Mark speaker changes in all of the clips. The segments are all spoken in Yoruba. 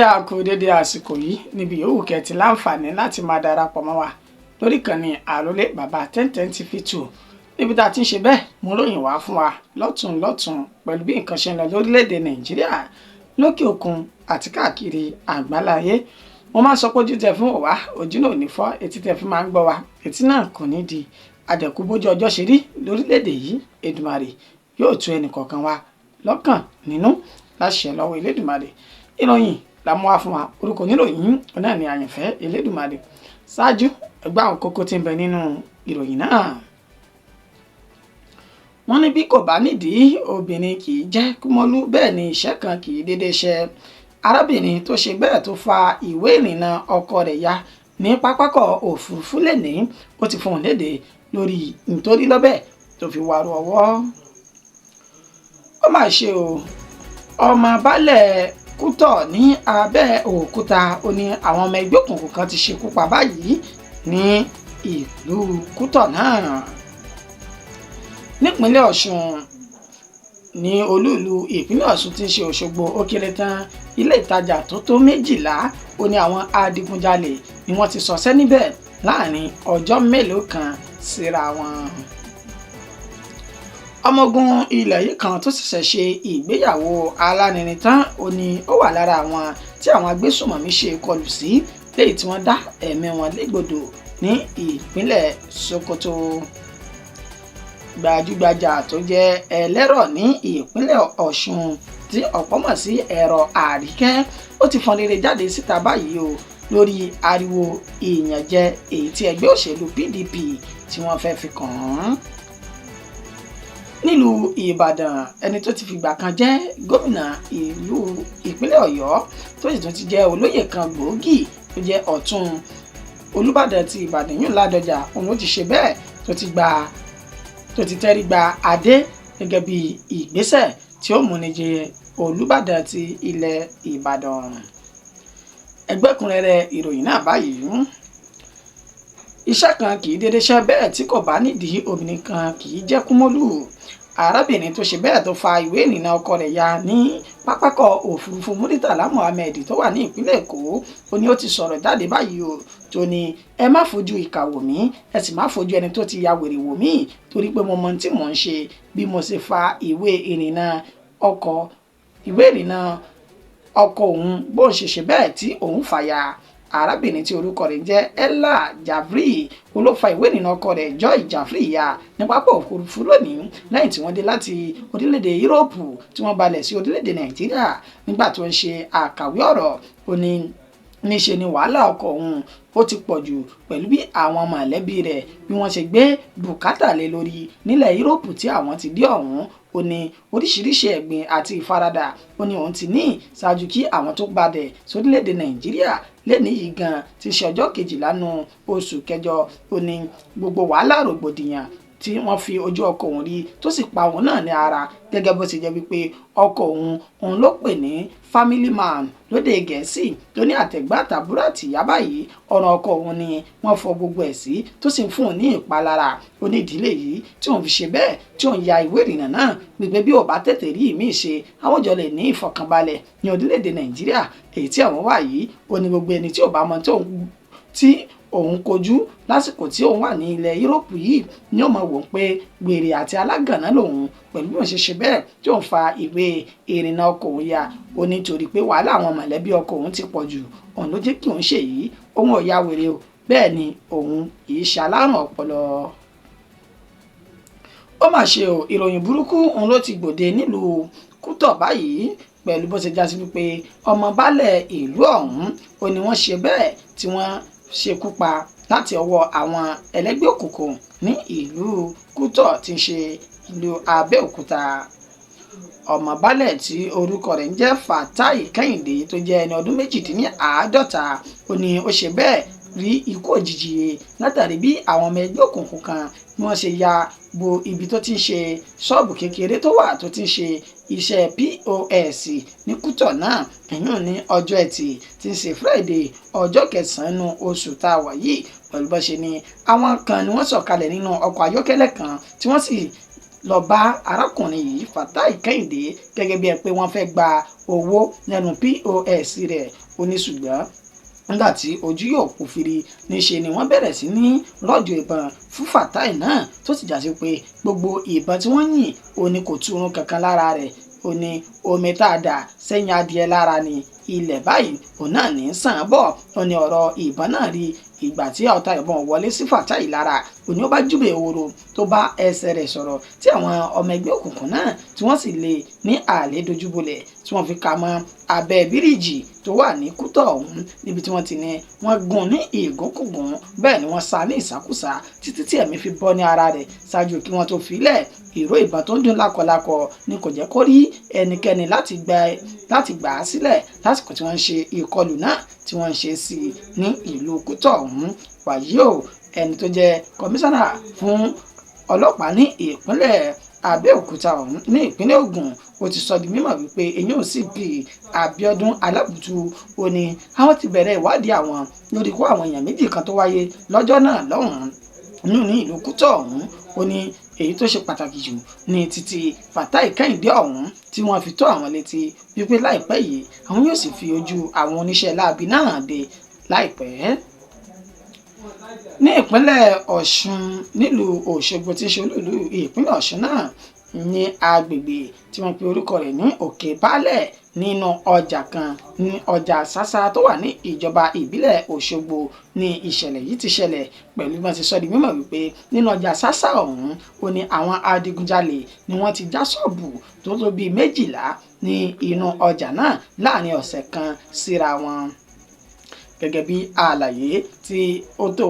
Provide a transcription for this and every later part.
Speaker 1: a kú dédé àsìkò yìí níbi yòówù kẹ́tì láǹfààní láti máa darapọ̀ mọ́ wa lórí ìkànnì àrólé bàbá 1010 TV2 níbi tá a ti ń ṣe bẹ́ẹ̀ mú ròyìn wá fún wa lọ́tùn pẹ̀lú bí nǹkan ṣe ń lọ lórílẹ̀‐èdè nàìjíríà lókè òkun àti káàkiri àgbáláyé. mo máa ń sọ pé ojú tẹ fún wa ojú náà ò ní fọ́, etí tẹ fi máa ń gbọ́ wa etí náà kò ní di. àdẹ̀kù bójú ọjọ́ ṣe rí lórílẹ̀‐èdè yìí Èdùmàrè yóò tu ẹnìkọ̀ọ̀kan wa lọ́kàn nínú láṣẹ lọ́wọ́ Elédùmarè. ìròyìn la mú wá fún wa, orúkọ oníròyìn náà ni Àyànfẹ́ Elédùmarè. ṣáájú ẹgbẹ́ àwọn kókó tí ń bẹ nínú ìròyìn náà. wọ́n ní bí kò bá nídìí obìnrin kì í jẹ́ kúmọ́lú, bẹ́ẹ̀ ni iṣẹ́ kan kì í dédé ṣe. arábìnrin tó ṣe bẹ́ẹ̀ tó fa ìwé ìrìnnà ọkọ rẹ̀ ya ní pápákọ̀ òfurufú lẹ́ni ó ti fohùn lédè lórí nítorí lọ́bẹ̀ tó fi wàrú ọwọ́. ó mà ṣe o, ọmọ baálẹ̀ Kútọ̀ ní Abẹ́òkúta ó ní àwọn ọmọ ẹgbẹ́ òkùnkùn kan ti ṣekú pa báyìí ní ìlú Kútọ̀ náà. nípínlẹ̀ Ọ̀ṣun ní olúùlú ìpínlẹ̀ Ọ̀ṣun tí ń ṣe Òṣogbo ó kéré tán ilé ìtajà tó tó 12 ó ní àwọn adigunjalè ni wọ́n ti ṣọṣẹ́ níbẹ̀ láàrin ọjọ́ mélòó kan síra wọn. ọmọ ogun ilẹ̀ yìí kan tó ṣẹ̀ṣẹ̀ ṣe ìgbéyàwó alárinrin tán ó ní ó wà lára àwọn tí àwọn agbésùmọ̀mí ṣe ìkọlù sí léyìí tí wọ́n dá ẹ̀mí wọn légbodò ní ìpínlẹ̀ Sokoto. gbajúgbajà tó jẹ́ ẹlẹ́rọ̀ ní ìpínlẹ̀ Ọ̀ṣun tí ọ̀pọ̀ mọ̀ sí ẹ̀rọ Àríkẹ́ ó ti fọn rere jáde síta báyìí o lórí ariwo ìyànjẹ èyí tí ẹgbẹ́ òṣèlú PDP tí wọ́n fẹ́ fi kàn án. nílùú Ìbàdàn ẹni tó ti fìgbà kan jẹ́ gómìnà ìlú ìpínlẹ̀ Ọ̀yọ́ tó sì tún ti jẹ́ olóyè kan gbòógì tó jẹ́ ọ̀tún Olúbàdàn ti Ìbàdàn yìí Ládọjà òun ló ti ṣe bẹ́ẹ̀ tó ti tẹ́rí gba adé gẹ́gẹ́ bí ìgbésẹ̀ tí ó múni jẹ Olúbàdàn ti ilẹ̀ Ìbàdàn. ẹgbẹ́kùnrẹ́rẹ́ ìròyìn náà báyìí. iṣẹ́ kan kì í dédé ṣe bẹ́ẹ̀ tí kò bá nídìí obìnrin kan kì í jẹ́ kúmọ́lù. arábìnrin tó ṣe bẹ́ẹ̀ tó fa ìwé ìrìnnà ọkọ rẹ̀ ya ní pápákọ̀ òfurufú Muritala Muhammed tó wà ní ìpínlẹ̀ Èkó ó ní ó ti sọ̀rọ̀ jáde báyìí o tó ní ẹ má fojú ìkà wò mí, ẹ sì má fojú ẹni tó ti ya wèrè wò mí torí pé mo mọ tí mò ń ṣe bí mo ṣe fa ìwé ìrìnnà ọkọ òun bó ń ṣe bẹ́ẹ̀ tí òun fàya. arábìnrin tí orúkọ rẹ̀ jẹ́ Ella Jafri ló fa ìwé ìrìnnà ọkọ rẹ̀ Joy Jafri ya ní pápá òfurufú lónìí lẹ́yìn tí wọ́n dé láti orílẹ̀-èdè Yúróòpù tí wọ́n balẹ̀ sí orílẹ̀-èdè Nàìjíríà. nígbà tó ń ṣe àkàwé ọ̀rọ̀ ó ní níṣe ni wàhálà ọkọ òun ó ti pọ̀ jù pẹ̀lú bí àwọn mọ̀lẹ́bí rẹ̀ bí wọ́n ṣe gbé bùkátà lé lórí nílẹ̀ Yúróòpù tí àwọn ti dé ọ̀hún. ó ní oríṣiríṣi ẹ̀gbin àti ìfaradà ó ní òun ti ní ṣáájú kí àwọn tó gbadẹ̀ sórílẹ̀-èdè Nàìjíríà lẹ́ni yìí gan ti ṣe ọjọ́ 12 nínú oṣù kẹjọ. ó ní gbogbo wàhálà rògbòdìyàn tí wọ́n fi ojú ọkọ òun rí tó sì pa òun náà ní ara gẹ́gẹ́ bó ṣe jẹ́ wípé ọkọ òun ló pè ní family man lóde Gẹ̀ẹ́sì tó ní àtẹ̀gbá àtàbúrò àtìyá báyìí ọ̀ràn ọkọ òun ni wọ́n fọ gbogbo ẹ̀ sí tó sì ń fún òun ní ìpalára. ó ní ìdílé yìí tí òun fi ṣe bẹ́ẹ̀ tí òun ya ìwé ìrìnnà náà gbígbé bí ò bá tètè rí ìmíì ṣe àwọn jọ lè ní ìfọ̀kànbalẹ̀ ní orílẹ̀-èdè Nàìjíríà èyí tí àwọn wà yìí. ó ní gbogbo ẹni tí ò bá mọ tí òun kojú lásìkò tí òun wà ní ilẹ̀ Yúróòpù yìí ni ó mọ̀ wò pé gbèrè àti alágànná lòun pẹ̀lú bí òun ṣe bẹ́ẹ̀ tí òun fa ìwé ìrìnnà ọkọ òun ya. ó ní torí pé wàhálà àwọn mọ̀lẹ́bí ọkọ òun ti pọ̀ jù òun ló jẹ́ kí òun ṣe yìí. òun ò ya wèrè o, bẹ́ẹ̀ ni òun kì í ṣe alárùn ọpọlọ. ó mà ṣe o, ìròyìn burúkú òun ló ti gbòde nílùú Kútọ̀ báyìí pẹ̀lú bó ṣe já sí wípé ọmọ baálẹ̀ ìlú ọ̀hún ó ní wọ́n ṣe bẹ́ẹ̀ tí wọ́n ṣekú pa láti ọwọ́ àwọn ẹlẹ́gbẹ́ òkùnkùn ní ìlú Kútọ̀ tí ń ṣe ìlú Abẹ́òkúta. ọmọ baálẹ̀ tí orúkọ rẹ̀ ń jẹ́ Fatai Kẹ́hìndé tó jẹ́ ẹni ọdún 52 ó ní ó ṣe bẹ́ẹ̀ rí ikú òjijì látàrí bí àwọn ọmọ ẹgbẹ́ òkùnkùn kan bí wọ́n ṣe ya bo ibi tó ti ń ṣe ṣọ́ọ̀bù kékeré tó wà tó ti ń ṣe iṣẹ́ POS ní Kútọ̀ náà ẹ̀yìn ní ọjọ́ Ẹtì tí ń ṣe Friday ọjọ́ 9 oṣù tá a wà yìí. pẹ̀lú bó ṣe ní àwọn kan ni wọ́n sọ̀kalẹ̀ nínú ọkọ̀ ayọ́kẹ́lẹ́ kan tí wọ́n sì lọ bá arákùnrin yìí Fatai Kẹ́hìndé gẹ́gẹ́ bí ẹ pé wọ́n fẹ́ gba owó lẹ́nu POS rẹ̀ ó ní ṣùgbọ́n nígbà tí ojú yóò kú firi níṣe ni wọ́n bẹ̀rẹ̀ sí ní rọ̀jò ìbọn fún Fatai náà tó sì jásí pé gbogbo ìbọn tí wọ́n yìn ó ní kò túrun kankan lára rẹ̀ ó ní omi tá a dà sẹ́yìn adìẹ lára ni ilẹ̀ báyìí òun náà ní sàn bọ̀ ó ní ọ̀rọ̀ ìbọn náà rí ìgbà tí ọta ìbọn wọlé sí Fatai lára òní ó bá júbẹ ehoro tó bá ẹsẹ̀ rẹ̀ sọ̀rọ̀ tí àwọn ọmọ ẹgbẹ́ òkùnkùn náà tí wọ́n sì lè ní àlè dojúbolẹ̀ tí wọ́n fi ka mọ́ abẹ́ bíríìjì tó wà ní Kútọ̀ ọ̀hún níbi tí wọ́n ti ní wọ́n gún ní ìgúnkùgún bẹ́ẹ̀ ni wọ́n sá ní ìsákúsá títí tí ẹ̀mí fi bọ́ ní ara rẹ̀ ṣáájú kí wọ́n tó filẹ̀ ìró ìbọn tó ń dún lákọlákọ ni kò jẹ́ kó rí ẹnikẹ́ni láti gbà á sílẹ̀ lásìkò tí wọ́n ń ṣe ìkọlù náà tí wọ́n ń ṣe sí i ní ìlú Kútọ̀ ọ̀hún wàyí o ẹni tó jẹ́ kọmíṣánná fún ọlọ́pàá ní ìpínlẹ̀ Abẹ́òkúta ọ̀hún ní ìpínlẹ̀ Ògùn ó ti sọ di mímọ̀ wípé eyín ò sì bí Abíọ́dún Alábùtú ó ní àwọn ti bẹ̀rẹ̀ ìwádìí àwọn lórí kó àwọn èèyàn méjì kan tó wáyé lọ́jọ́ náà lọ́hùn-ún ní ìlú Kútọ̀ ọ̀hún ó ní èyí tó ṣe pàtàkì jù ní títí Fatai Kẹ́hìndé ọ̀hún tí wọ́n fi tó àwọn létí wípé láìpẹ́ yìí àwọn yóò sì fi ojú àwọn oníṣẹ́ láabi náà dé láìpẹ́. Ní ìpínlẹ̀ Ọ̀ṣun nílùú Òṣogbo tí ń ṣe olúìlú ìpínlẹ̀ Ọ̀ṣun náà ní agbègbè tí wọ́n pe orúkọ rẹ̀ ní Òkè Baálẹ̀ nínú ọjà kan ní ọjà Sásá tó wà ní ìjọba ìbílẹ̀ Òṣogbo ní ìṣẹ̀lẹ̀ yìí ti ṣẹlẹ̀ pẹ̀lú bí wọ́n ti sọ di mímọ̀ wípé nínú ọjà Sásá ọ̀hún ó ní àwọn adigunjalè ni wọ́n ti já ṣọ́ọ̀bù tó tó bíi 12 ní inú ọjà náà láàrin ọ̀sẹ̀ kan síra wọn gẹ́gẹ́ bí àlàyé tí ó tó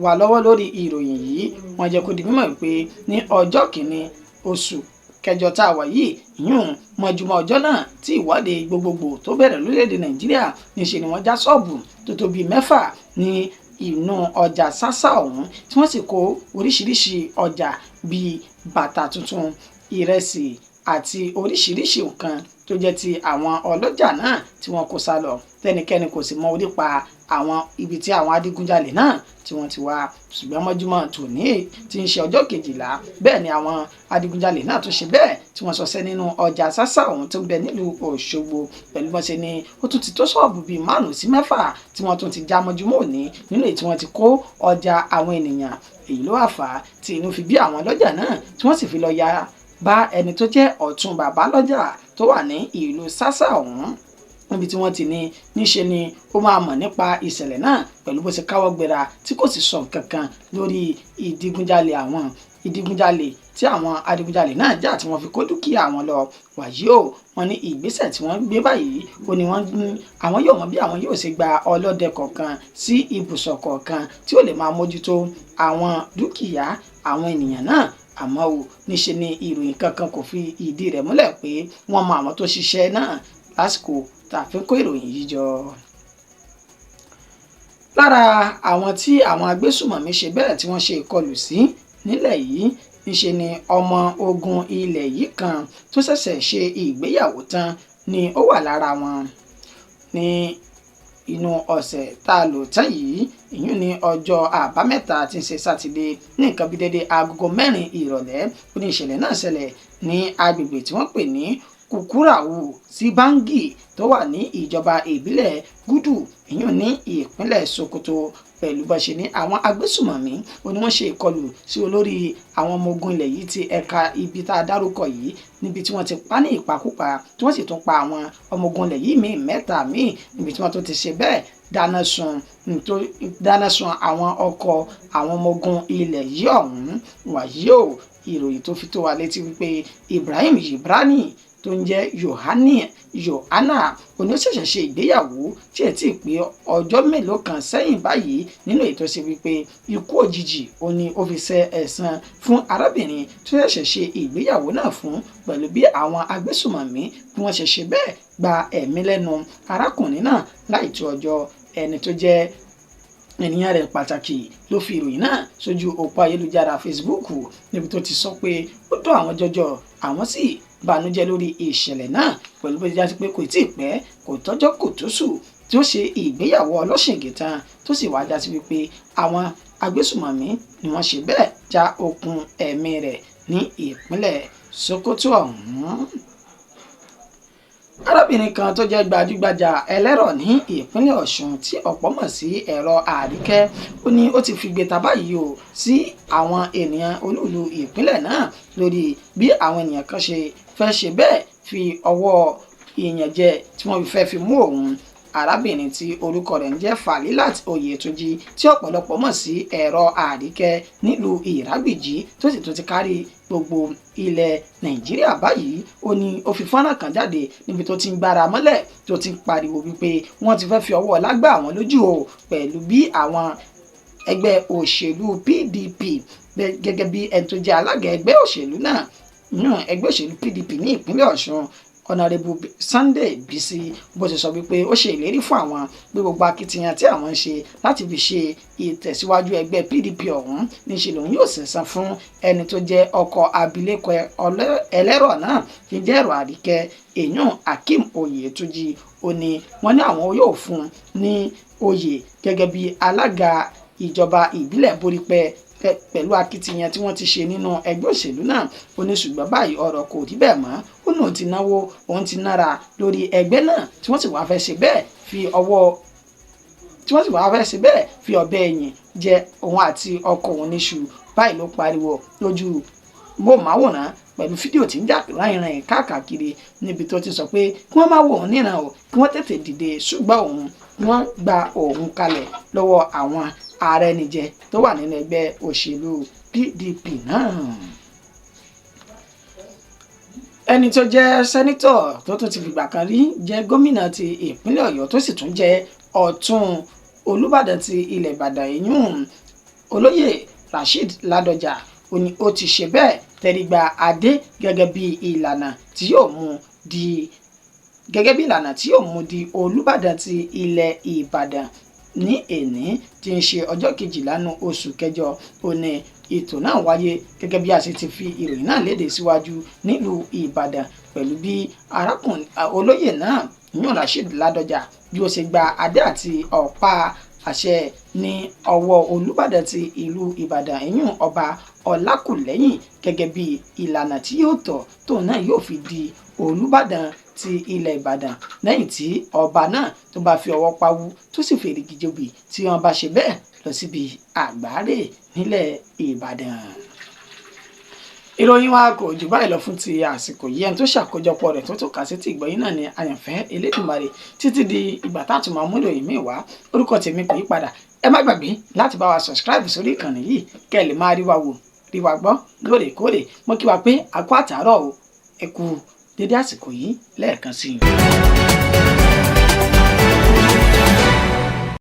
Speaker 1: wà lọ́wọ́ lórí ìròyìn yìí wọ́n jẹ́ kó di mímọ̀ wípé ní ọjọ́ kìíní oṣù kẹjọ tá a wà yìí ìyún mọ́júmọ́ ọjọ́ náà tí ìwọ́de gbogbogbò tó bẹ̀rẹ̀ lórílẹ̀‐èdè Nàìjíríà níṣe ni wọ́n já ṣọ́ọ̀bù tó tó bíi 6 ní inú ọjà Sásá ọ̀hún tí wọ́n sì kó oríṣiríṣi ọjà bíi bàtà tuntun ìrẹsì àti oríṣiríṣi nǹkan tó jẹ́ ti àwọn ọlọ́jà náà tí wọ́n kó sá lọ tẹ́nikẹ́ni kò sì mọ orí pa àwọn ibi tí àwọn adigunjalè náà tí wọ́n ti wá ṣùgbọ́n mọ́júmọ́ tòní tí ń ṣe ọjọ́ 12 bẹ́ẹ̀ ni àwọn adigunjalè náà tó ṣe bẹ́ẹ̀ tí wọ́n ṣọṣẹ́ nínú ọjà Sásá ọ̀hún tó ń bẹ nílùú Òṣogbo pẹ̀lú bọ́n ṣe ni ó tún ti tó ṣọ́ọ̀bù bíi 5 sí 6 tí wọ́n tún ti já mọ́júmọ́ òní nínú èyí tí wọ́n ti kó ọjà àwọn ènìyàn èyí ló wà fà á tí inú fi bí àwọn ọlọ́jà náà tí wọ́n sì fi lọ ya bá ẹni tó jẹ́ ọ̀tún bàbá lọ́jà tó wà ní ìlú Sásá ọ̀hún níbi tí wọ́n ti ní níṣe ni ó máa mọ̀ nípa ìṣẹ̀lẹ̀ náà pẹ̀lú bó ṣe káwọ́ gbéra tí kò sì sọ nǹkan kan lórí ìdigunjalè tí àwọn adigunjalè náà jà tí wọ́n fi kó dúkìá wọn lọ wàyí o wọ́n ní ìgbésẹ̀ tí wọ́n gbé báyìí ó ní àwọn yóò mọ bí àwọn yóò ṣe gba ọlọ́dẹ kọ̀ọ̀kan sí ibùsọ̀ kọ̀ọ̀kan tí ó lè máa mójútó àwọn dúkìá àwọn ènìyàn náà àmọ́ o níṣe ni ìròyìn kankan kò fi ìdí rẹ̀ múlẹ̀ pé wọ́n mọ àwọn tó ṣiṣẹ́ náà lásìkò tàfi kó ìròyìn yìí jọ. Lára àwọn tí àwọn agbésùmọ̀mí ṣe bẹ́ẹ̀ tí wọ́n ṣe ìkọlù sí nílẹ̀ yìí níṣe ni ọmọ ogun ilẹ̀ yìí kan tó ṣẹ̀ṣẹ̀ ṣe ìgbéyàwó tán ni ó wà lára wọn ní inú ọ̀sẹ̀ tá a lò tán yìí ìyún ní ọjọ́ àbámẹ́ta tí ń ṣe sátidé ní nǹkan bí dédé agogo 4 ìrọ̀lẹ́ ó ní ìṣẹ̀lẹ̀ náà ṣẹlẹ̀ ní agbègbè tí wọ́n pè ní Kúkúràwù sí Báńgì tó wà ní ìjọba ìbílẹ̀ Gúdù ìyún ní ìpínlẹ̀ Sokoto pẹ̀lú bó ṣe ní àwọn agbésùmọ̀mí ó ní wọ́n ṣe ìkọlù sí olórí àwọn ọmọ ogun ilẹ̀ yìí ti ẹ̀ka ibi tá a dárúkọ yìí níbi tí wọ́n ti pa ní ìpakúpa tí wọ́n sì tún pa àwọn ọmọ ogun ilẹ̀ yìí míì 3 míì níbi tí wọ́n tó ti ṣe bẹ́ẹ̀ dáná sun àwọn ọkọ̀ àwọn ọmọ ogun ilẹ̀ yìí ọ̀hún wàyí o ìròyìn tó fi tó wa létí wípé Ibrahim Yibrani tó ń jẹ́ Yohana oníṣẹ̀ṣẹ̀ ṣe ìgbéyàwó tí ẹ̀ tí ì pé ọjọ́ mélòó kan sẹ́yìn báyìí nínú ètò ṣe wípé ikú òjijì ó ní ó fi ṣe ẹ̀san fún arábìnrin tó ṣẹ̀ṣẹ̀ ṣe ìgbéyàwó náà fún pẹ̀lú bí àwọn agbésùmọ̀mí bí wọ́n ṣe ṣe bẹ́ẹ̀ gba ẹ̀mí lẹ́nu arákùnrin náà láì tó ọjọ́ ẹni tó jẹ́ ènìyàn rẹ̀ pàtàkì ló fi ìròyìn náà sójú òpó ayélujára Facebook níbi tó ti sọ pé ó dùn àwọn jọjọ àwọn sì bànújẹ́ lórí ìṣẹ̀lẹ̀ náà pẹ̀lú bó ti já sí pé kò tí ì pẹ́ kò tọ́jọ́ kò tóṣù tí ó ṣe ìgbéyàwó ọlọ́ṣìngì tán tó sì wá já sí wípé àwọn agbésùmọ̀mí ni wọ́n ṣe bẹ́ẹ̀ já okùn ẹ̀mí rẹ̀ ní ìpínlẹ̀ Sokoto ọ̀hún. Arábìnrin kan tó jẹ́ gbajúgbajà ẹlẹ́rọ̀ ní ìpínlẹ̀ Ọ̀ṣun tí ọ̀pọ̀ mọ̀ sí ẹ̀rọ Àríkẹ́, ó ní ó ti fi gbé ta báyìí o sí àwọn ènìyàn olúùlú ìpínlẹ̀ náà lórí bí àwọn ènìyàn kan ṣe fẹ́ ṣe bẹ́ẹ̀ fi ọwọ́ ìyànjẹ tí wọ́n fẹ́ fi mú òun. Arábìnrin tí orúkọ rẹ̀ ń jẹ́ Falilat Oyetunji tí ọ̀pọ̀lọpọ̀ mọ̀ sí ẹ̀rọ Àríkẹ́ nílùú Ìrágbìjí tó sì tún ti kárí gbogbo ilẹ̀ Nàìjíríà báyìí, ó ní ó fi fọ́nrán kan jáde níbi tó ti ń gbára mọ́lẹ̀ tó ti ń pariwo wípé wọ́n ti fẹ́ fi ọwọ́ lágbà àwọn lójú o pẹ̀lú bí àwọn ẹgbẹ́ òṣèlú PDP gẹ́gẹ́ bí ẹni tó jẹ́ alága ẹgbẹ́ òṣèlú náà ẹgbẹ́ òṣèlú PDP ní ìpínlẹ̀ Ọ̀ṣun Honorable Sunday Bisi bó ti sọ wípé ó ṣe ìlérí fún àwọn pé gbogbo akitiyan tí àwọn ń ṣe láti fi ṣe ìtẹ̀síwájú ẹgbẹ́ PDP ọ̀hún níṣẹ́ lòun yóò sẹ̀san fún ẹni tó jẹ́ ọkọ abilékọ ẹlẹ́rọ̀ náà tí jẹ́ ẹ̀rọ Àríkẹ́ èèyàn Akeem Oyetunji. Ó ní wọ́n ní àwọn yóò fún ní oyè gẹ́gẹ́ bí alága ìjọba ìbílẹ̀ Borípẹ́ pẹ̀lú akitiyan tí wọ́n ti ṣe nínú ẹgbẹ́ òṣèlú náà. Ó ní ṣùgbọ́n báyìí ọ̀rọ̀ kò rí bẹ́ẹ̀ mọ́, ó náà ti náwó òun ti nára lórí ẹgbẹ́ náà tí wọ́n sì wá fẹ́ ṣe bẹ́ẹ̀ fi ọ̀bẹ ẹ̀yìn jẹ òun àti ọkọ òun níṣu. Báyìí ló pariwo lójú móhùnmáwòrán pẹ̀lú fídíò tí ń jà láìran káàkiri níbi tó ti sọ pé kí wọ́n má wò ó níran o, kí wọ́n tètè dìde, ṣùgbọ́n wọ́n gba òun kalẹ̀ lọ́wọ́ àwọn arẹnijẹ tó wà nínú ẹgbẹ́ òṣèlú PDP náà. Ẹni tó jẹ́ sẹ́nítọ̀ tó tún ti fìgbà kan rí jẹ́ gómìnà ti ìpínlẹ̀ Ọ̀yọ́ tó sì tún jẹ́ ọ̀tún Olúbàdàn ti ilẹ̀ Ìbàdàn èyún olóyè Rasheed Ládọjà, ó ní ó ti ṣe bẹ́ẹ̀ tẹrígba adé gẹ́gẹ́ bí ìlànà tí yóò mú di Olúbàdàn ti ilẹ̀ Ìbàdàn ní èní tí ń ṣe ọjọ́ 12 oṣù kẹjọ. Ó ní ètò náà wáyé gẹ́gẹ́ bí a ṣe ti fi ìròyìn náà léde síwájú nílùú Ìbàdàn pẹ̀lú bí arákùnrin olóyè náà yàn Rasheed Ládọjà bí ó ṣe gba adé àti ọ̀pá àṣẹ ní ọwọ́ Olúbàdàn ti ìlú Ìbàdàn ìyún ọba Ọlákùlẹ́yìn gẹ́gẹ́ bí ìlànà tí yóò tọ̀ tóun náà yóò fi di Olúbàdàn ti ilẹ̀ Ìbàdàn lẹ́yìn tí ọba náà tó bá fi ọwọ́ pawú tó sì fèrè gíjòbì tí wọ́n bá ṣe bẹ́ẹ̀ lọ síbi àgbáre nílẹ̀ Ìbàdàn. Ìròyìn wa kò jù báyìí lọ fún ti àsìkò yìí. Ẹni tó ṣàkójọpọ̀ rẹ̀ tó tó kà sí ti ìgbọ̀yìn náà ni àyànfẹ́ Elédùmarè. Títí di ìgbà tá a tún máa mú ìròyìn míì wá, orúkọ tèmi kò yí padà. Ẹ má gbàgbé láti bá wa subscribe sórí ìkànnì yìí kẹ́ ẹ lè máa rí wa wò rí wa gbọ́ lóòrèkóòrè. Mo kí wa pé a kú àtàárọ̀ o, ẹ kú dédé àsìkò yìí lẹ́ẹ̀kan sí i.